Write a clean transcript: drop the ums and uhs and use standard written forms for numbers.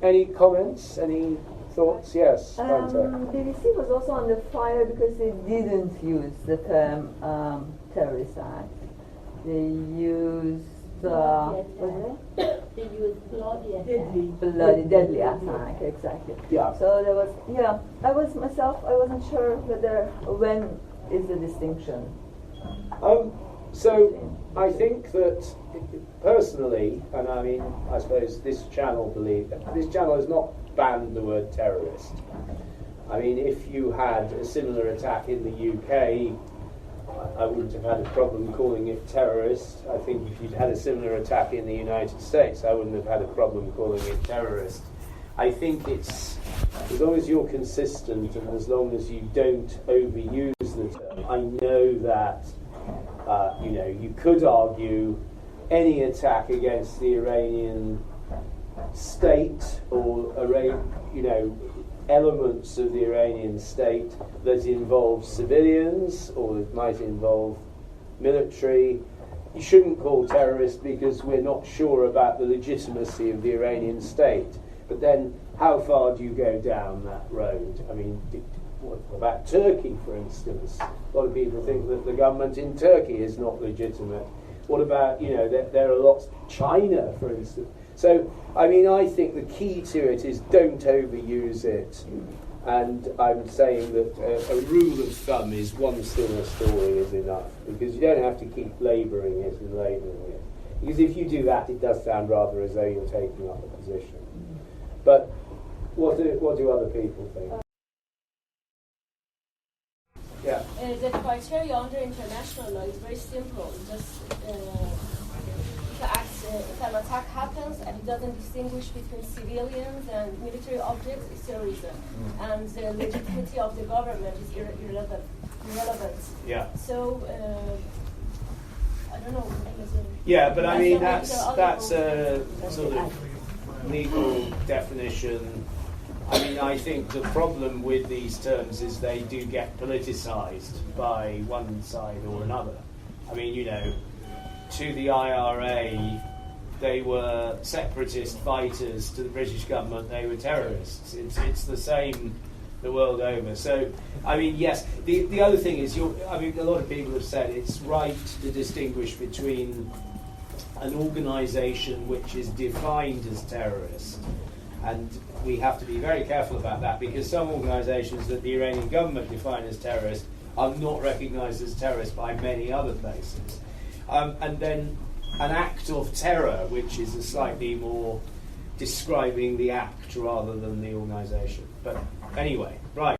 Any comments? Any thoughts? Yes. BBC was also under fire because they didn't use the term terrorist act. They used they used bloody attack. Deadly attack, exactly. Yeah. So there was, I wasn't sure when is the distinction. So I think that personally, and I mean, I suppose this channel has not banned the word terrorist. I mean, if you had a similar attack in the UK, I wouldn't have had a problem calling it terrorist. I think if you'd had a similar attack in the United States, I wouldn't have had a problem calling it terrorist. I think it's, as long as you're consistent and as long as you don't overuse the term. I know that, you could argue any attack against the Iranian state or, elements of the Iranian state that involve civilians or that might involve military, you shouldn't call terrorist because we're not sure about the legitimacy of the Iranian state. But then how far do you go down that road? I mean, what about Turkey, for instance? A lot of people think that the government in Turkey is not legitimate. What about, there are lots, China, for instance. So, I mean, I think the key to it is don't overuse it. And I'm saying that a rule of thumb is one similar story is enough, because you don't have to keep labouring it and labelling it. Because if you do that, it does sound rather as though you're taking up a position. But what do other people think? Yeah. The criteria under international law is very simple. Just if an attack happens and it doesn't distinguish between civilians and military objects, it's terrorism. And the legitimacy of the government is irrelevant. Yeah. So, I don't know. Yeah, but I mean, that's a sort of legal definition. I mean, I think the problem with these terms is they do get politicised by one side or another. I mean, to the IRA, they were separatist fighters. To the British government, they were terrorists. It's the same the world over. So, I mean, yes. The other thing is, a lot of people have said it's right to distinguish between an organisation which is defined as terrorist, and we have to be very careful about that, because some organisations that the Iranian government define as terrorist are not recognised as terrorist by many other places. And then an act of terror, which is a slightly more describing the act rather than the organisation. But anyway, right.